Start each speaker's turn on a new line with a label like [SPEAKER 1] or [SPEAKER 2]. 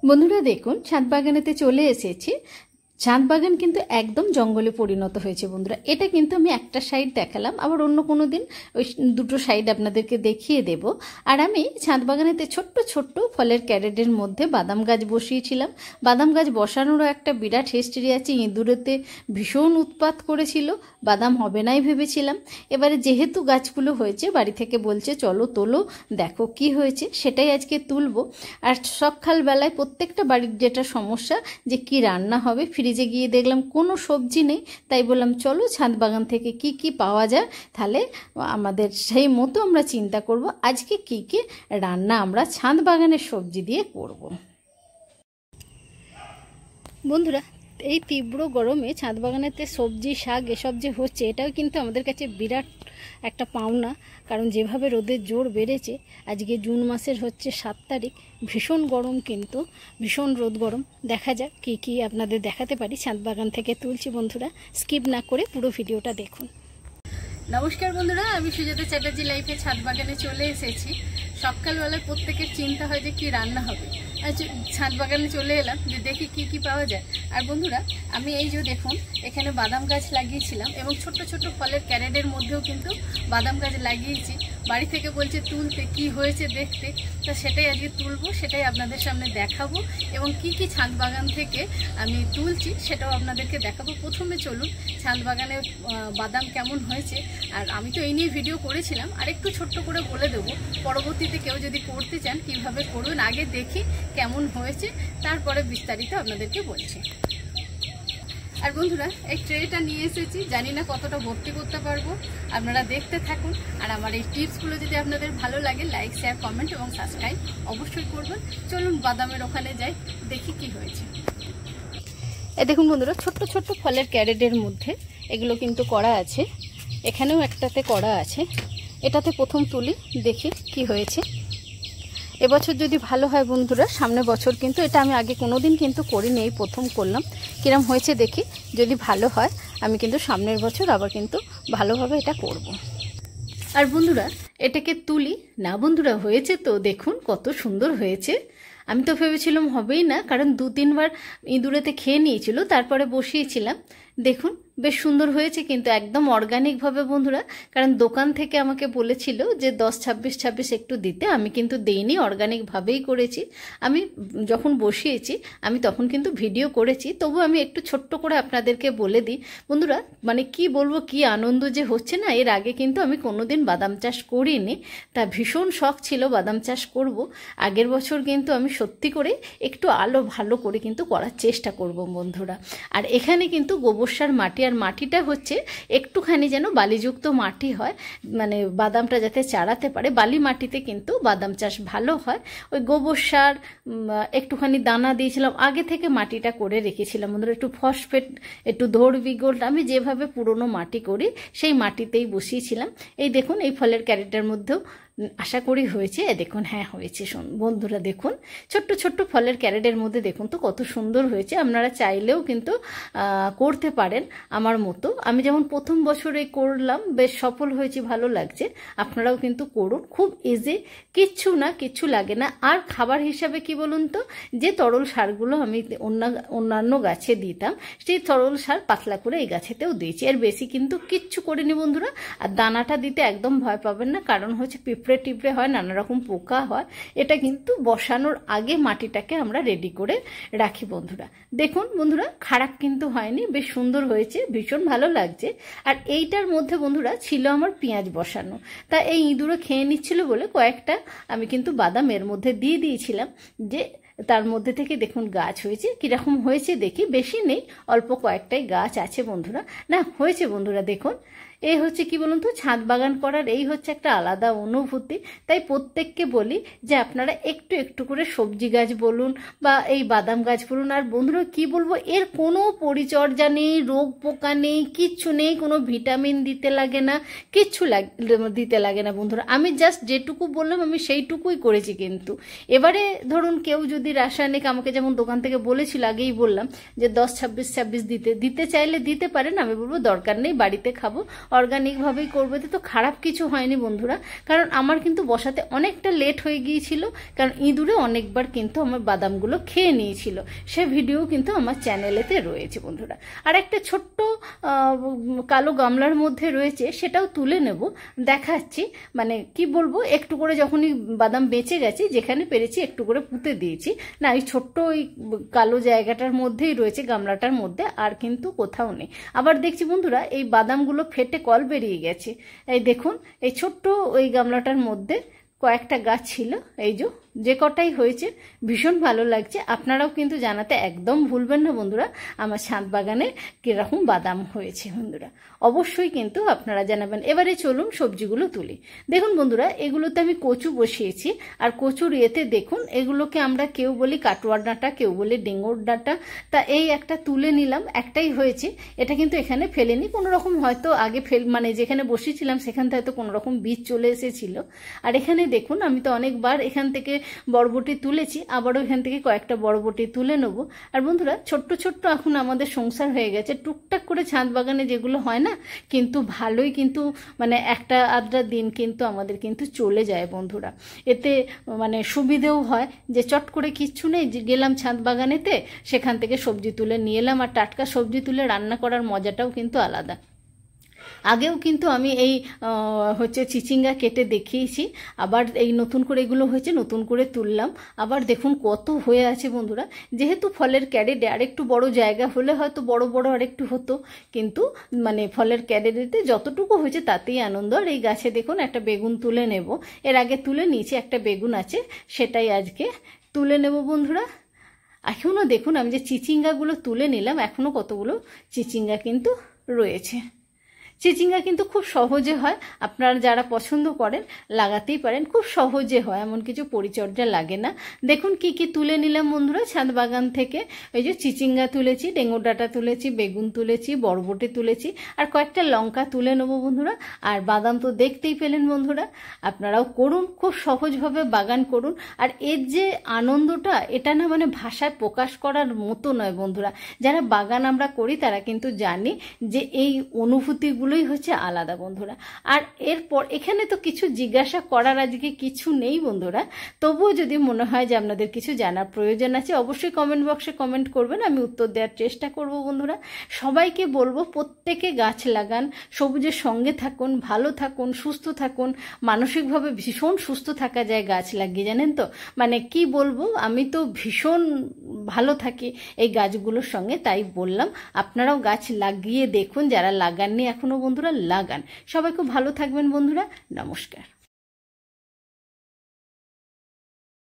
[SPEAKER 1] বন্ধুরা দেখুন ছাদ বাগানেতে চলে এসেছি। ছাদ বাগান কিন্তু একদম জঙ্গলে পরিণত হয়েছে বন্ধুরা। এটা কিন্তু আমি একটা সাইড দেখালাম, আবার অন্য কোনো দিন ওই দুটো সাইড আপনাদেরকে দেখিয়ে দেব। আর আমি ছাদ বাগানেতে ছোট্ট ছোট্ট ফলের ক্যারেটের মধ্যে বাদাম গাছ বসিয়েছিলাম। বাদাম গাছ বসানোরও একটা বিরাট হিস্ট্রি আছে। ইঁদুরেতে ভীষণ উৎপাত করেছিল, বাদাম হবে নাই ভেবেছিলাম। এবারে যেহেতু গাছগুলো হয়েছে, বাড়ি থেকে বলছে চলো তোলো, দেখো কি হয়েছে, সেটাই আজকে তুলবো। আর সকালবেলায় প্রত্যেকটা বাড়ির যেটা সমস্যা যে কি রান্না হবে, ফ্রিজে গিয়ে দেখলাম কোনো সবজি নেই, তাই বললাম চলো ছাদ বাগান থেকে কি কি পাওয়া যায়, তাহলে আমাদের সেই মতো আমরা চিন্তা করব আজকে কি কি রান্না আমরা ছাদ বাগানের সবজি দিয়ে করব। বন্ধুরা এই তীব্র গরমে ছাদ বাগানেতে সবজি শাক এসব যে হচ্ছে, এটাও কিন্তু আমাদের কাছে বিরাট একটা পাওনা। কারণ যেভাবে রোদের জোর বেড়েছে, আজকে জুন মাসের হচ্ছে 7 তারিখ, ভীষণ গরম, কিন্তু ভীষণ রোদ গরম। দেখা যাক কি কি আপনাদের দেখাতে পারি ছাদ বাগান থেকে তুলছি। বন্ধুরা স্কিপ না করে পুরো ভিডিওটা দেখুন। নমস্কার বন্ধুরা, আমি সুজাতা চ্যাটার্জি লাইফে ছাদ বাগানে চলে এসেছি। সকালবেলায় প্রত্যেকের চিন্তা হয় যে কি রান্না হবে, ছাদ বাগানে চলে এলাম যে দেখি কি কি পাওয়া যায়। আর বন্ধুরা আমি এই যে দেখুন এখানে বাদাম গাছ লাগিয়েছিলাম, এবং ছোট্ট ছোট্ট ফলের ক্যারেটের মধ্যেও কিন্তু বাদাম গাছ লাগিয়েছি। বাড়ি থেকে বলছে তুলতে, কি হয়েছে দেখতে, তা সেটাই আজকে তুলবো, সেটাই আপনাদের সামনে দেখাবো। এবং কি কি ছাদ বাগান থেকে আমি তুলছি সেটাও আপনাদেরকে দেখাবো। প্রথমে চলুন ছাদ বাগানে বাদাম কেমন হয়েছে, আর আমি তো এই নিয়ে ভিডিও করেছিলাম, আর একটু ছোট্ট করে বলে দেবো, পরবর্তীতে কেউ যদি করতে চান কিভাবে করবেন। আগে দেখি কেমন হয়েছে, তারপরে বিস্তারিত আপনাদেরকে বলছি। আর বন্ধুরা এই ট্রেটা নিয়ে এসেছি, জানি না কতটা ভর্তি করতে পারবো, আপনারা দেখতে থাকুন। আর আমার এই টিপসগুলো যদি আপনাদের ভালো লাগে, লাইক শেয়ার কমেন্ট এবং সাবস্ক্রাইব অবশ্যই করবেন। চলুন বাদামের ওখানে যাই, দেখি কি হয়েছে। দেখুন বন্ধুরা ছোট্ট ছোট্ট ফলের ক্যারেটের মধ্যে এগুলো কিন্তু করা আছে, এখানেও একটাতে করা আছে। এটাতে প্রথম তুলি, দেখি কি হয়েছে। এবছর যদি ভালো হয় বন্ধুরা, সামনে বছর কিন্তু এটা আমি আগে কোনো দিন কিন্তু করিনি, এই প্রথম করলাম। কিরম হয়েছে দেখি, যদি ভালো হয় আমি কিন্তু সামনের বছর আবার কিন্তু ভালোভাবে এটা করব। আর বন্ধুরা এটাকে তুলি না, বন্ধুরা হয়েছে তো, দেখুন কত সুন্দর হয়েছে। আমি তো ভেবেছিলাম হবেই না, কারণ 2-3 বার ইঁদুরেতে খেয়ে নিয়েছিল, তারপরে বসিয়েছিলাম। দেখুন বেশ সুন্দর হয়েছে, কিন্তু একদম অর্গানিকভাবে বন্ধুরা। কারণ দোকান থেকে আমাকে বলেছিল যে 10-26 একটু দিতে, আমি কিন্তু দেইনি, অর্গানিকভাবেই করেছি। আমি যখন বসিয়েছি আমি তখন কিন্তু ভিডিও করেছি, তবু আমি একটু ছোট্ট করে আপনাদেরকে বলে দিই বন্ধুরা। মানে কি বলবো, কি আনন্দ যে হচ্ছে না। এর আগে কিন্তু আমি কোনোদিন বাদাম চাষ করিনি, তা ভীষণ শখ ছিল বাদাম চাষ করব। আগের বছর কিন্তু আমি সত্যি করে একটু ভালো করে কিন্তু করার চেষ্টা করব বন্ধুরা। আর এখানে কিন্তু গোবর সার মাটি, আর মাটিটা হচ্ছে একটুখানি যেন বালিযুক্ত মাটি হয়, মানে বাদামটা যাতে চাড়াতে পারে। বালি মাটিতে কিন্তু বাদাম চাষ ভালো হয়। ওই গোবর সার একটুখানি দানা দিয়েছিলাম, আগে থেকে মাটিটা করে রেখেছিলাম বন্ধুরা। একটু ফসফেট, একটু ধরবি গোল্ড, আমি যেভাবে পুরনো মাটি করি সেই মাটিতেই বসিয়েছিলাম। এই দেখুন এই ফলের ক্যারেটের মধ্যেও আশা করি হয়েছে। দেখুন হ্যাঁ হয়েছে বন্ধুরা। দেখুন ছোট্ট ছোট্ট ফলের ক্যারেটের মধ্যে দেখুন তো কত সুন্দর হয়েছে। আপনারা চাইলেও কিন্তু করতে পারেন আমার মতো। আমি যেমন প্রথম বছরে করলাম, বেশ সফল হয়েছি, ভালো লাগছে। আপনারাও কিন্তু করুন, খুব ইজি, কিচ্ছু লাগে না। আর খাবার হিসাবে কি বলুন তো, যে তরল সারগুলো আমি অন্যান্য গাছে দিতাম, সেই তরল সার পাতলা করে এই গাছেতেও দিয়েছি। এর বেশি কিন্তু কিচ্ছু করিনি বন্ধুরা। আর দানাটা দিতে একদম ভয় পাবেন না, কারণ হচ্ছে পিঁপড়ে টিপড়ে হয়, নানা রকম পোকা হয়। এটা কিন্তু বসানোর আগে মাটিটাকে আমরা রেডি করে রাখি বন্ধুরা। দেখুন বন্ধুরা খারাপ কিন্তু হয়নি, বেশ সুন্দর হয়েছে, ভীষণ ভালো লাগছে। আর এইটার মধ্যে বন্ধুরা ছিল আমার পেঁয়াজ বসানো, তা এই ইঁদুরে খেয়ে নিচ্ছিল বলে কয়েকটা আমি কিন্তু বাদাম এর মধ্যে দিয়ে দিয়েছিলাম, যে তার মধ্যে থেকে দেখুন গাছ হয়েছে। কীরকম হয়েছে দেখি, বেশি নেই, অল্প কয়েকটাই গাছ আছে বন্ধুরা। না হয়েছে বন্ধুরা। দেখুন এই হচ্ছে কি বলুন তো, ছাদ বাগান করার এই হচ্ছে একটা আলাদা অনুভূতি। তাই প্রত্যেককে বলি যে আপনারা একটু একটু করে সবজি গাছ বলুন বা এই বাদাম গাছ বলুন। আর বন্ধুরা কি বলবো, এর কোনো পরিচর্যা নেই, রোগ পোকা নেই, কিচ্ছু নেই, কোনো ভিটামিন দিতে লাগে না, কিচ্ছু দিতে লাগে না বন্ধুরা। আমি জাস্ট যেটুকু বললাম আমি সেইটুকুই করেছি। কিন্তু এবারে ধরুন কেউ যদি রাসায়নিক, আমাকে যেমন দোকান থেকে বলেছিল, আগেই বললাম যে 10-26 দিতে চাইলে দিতে পারেন, আমি বলবো দরকার নেই, বাড়িতে খাবো অর্গানিকভাবেই করবো, এতে তো খারাপ কিছু হয়নি বন্ধুরা। কারণ আমার কিন্তু বসাতে অনেকটা লেট হয়ে গিয়েছিল, কারণ ইঁদুরে অনেকবার কিন্তু আমার বাদামগুলো খেয়ে নিয়েছিল। সে ভিডিও কিন্তু আমার চ্যানেলেতে রয়েছে বন্ধুরা। আর একটা ছোট্ট কালো গামলার মধ্যে রয়েছে, সেটাও তুলে নেব, দেখাচ্ছি। মানে কি বলবো, একটু করে যখনই বাদাম বেঁচে গেছে, যেখানে পেরেছি একটু করে পুঁতে দিয়েছি। না, ওই ছোট্ট ওই কালো জায়গাটার মধ্যেই রয়েছে, গামলাটার মধ্যে, আর কিন্তু কোথাও নেই। আবার দেখছি বন্ধুরা এই বাদামগুলো ফেটে কল বেরিয়ে গেছে। এই দেখুন, এই ছোট্ট ওই গামলাটার মধ্যে কয়েকটা গাছ ছিল, এই যে কটাই হয়েছে ভীষণ ভালো লাগছে। আপনারাও কিন্তু জানাতে একদম ভুলবেন না বন্ধুরা আমার ছাদ বাগানে কীরকম বাদাম হয়েছে বন্ধুরা, অবশ্যই কিন্তু আপনারা জানাবেন। এবারে চলুন সবজিগুলো তুলি। দেখুন বন্ধুরা, এগুলোতে আমি কচু বসিয়েছি, আর কচুর এতে দেখুন এগুলোকে আমরা কেউ বলি কাটোয়ার ডাঁটা, কেউ বলি ডেঙ্গোর ডাঁটা। তা এই একটা তুলে নিলাম, একটাই হয়েছে, এটা কিন্তু এখানে ফেলেনি কোনো রকম, হয়তো আগে মানে যেখানে বসিয়েছিলাম সেখান থেকে হয়তো কোনো রকম বীজ চলে এসেছিল। আর এখানে দেখুন আমি তো অনেকবার এখান থেকে বরবটি তুলেছি, আবারও এখান থেকে কয়েকটা বরবটি তুলে নেব। আর বন্ধুরা ছোট্ট ছোট্ট এখন আমাদের সংসার হয়ে গেছে, টুকটাক করে ছাদ বাগানে যেগুলো হয় না, কিন্তু ভালোই কিন্তু মানে একটা আধটা দিন কিন্তু আমাদের কিন্তু চলে যায় বন্ধুরা। এতে মানে সুবিধেও হয় যে চট করে কিচ্ছু নেই, যে গেলাম ছাদ বাগানেতে, সেখান থেকে সবজি তুলে নিয়ে এলাম। আর টাটকা সবজি তুলে রান্না করার মজাটাও কিন্তু আলাদা। আগেও কিন্তু আমি এই চিচিঙ্গা কেটে দেখিয়েছি, আবার এই নতুন করে এগুলো হয়েছে, নতুন করে তুললাম। আবার দেখুন কত হয়ে আছে বন্ধুরা। যেহেতু ফলের ক্যারেটে আরেকটু বড় জায়গা হলে হয়তো বড় বড় আরেকটু হতো, কিন্তু মানে ফলের ক্যারেটেতে যতটুকু হয়েছে তাতেই আনন্দ। আর এই গাছে দেখুন একটা বেগুন তুলে নেব, এর আগে তুলে নিয়েছি, একটা বেগুন আছে, সেটাই আজকে তুলে নেব বন্ধুরা। এখনও দেখুন আমি যে চিচিঙ্গাগুলো তুলে নিলাম, এখনও কতগুলো চিচিঙ্গা কিন্তু রয়েছে। চিচিঙ্গা কিন্তু খুব সহজে হয়, আপনারা যারা পছন্দ করেন লাগাতেই পারেন, খুব সহজে হয়, এমন কিছু পরিচর্যা লাগে না। দেখুন কি কি তুলে নিলাম বন্ধুরা ছাদ বাগান থেকে। এই যে চিচিঙ্গা তুলেছি, ডেঙ্গু ডাঁটা তুলেছি, বেগুন তুলেছি, বরবটি তুলেছি, আর কয়েকটা লঙ্কা তুলে নেবো বন্ধুরা। আর বাদাম তো দেখতেই পেলেন বন্ধুরা, আপনারাও করুন, খুব সহজভাবে বাগান করুন। আর এর যে আনন্দটা, এটা না মানে ভাষায় প্রকাশ করার মতো নয় বন্ধুরা। যারা বাগান আমরা করি তারা কিন্তু জানি যে এই অনুভূতিগুলোই হচ্ছে আলাদা বন্ধুরা। আর এরপর এখানে তো কিছু জিজ্ঞাসা করার আজকে কিছু নেই বন্ধুরা, তবুও যদি মনে হয় যে আপনাদের কিছু জানার প্রয়োজন আছে, অবশ্যই কমেন্ট বক্সে কমেন্ট করবেন, আমি উত্তর দেওয়ার চেষ্টা করব বন্ধুরা। সবাইকে বলবো প্রত্যেকে গাছ লাগান, সবুজের সঙ্গে থাকুন, ভালো থাকুন, সুস্থ থাকুন। মানসিকভাবে ভীষণ সুস্থ থাকা যায় গাছ লাগিয়ে, জানেন তো, মানে কি বলবো, আমি তো ভীষণ ভালো থাকি এই গাছগুলোর সঙ্গে, তাই বললাম আপনারাও গাছ লাগিয়ে দেখুন, যারা লাগাননি এখনো বন্ধুরা লাগান। সবাই খুব ভালো থাকবেন বন্ধুরা, নমস্কার।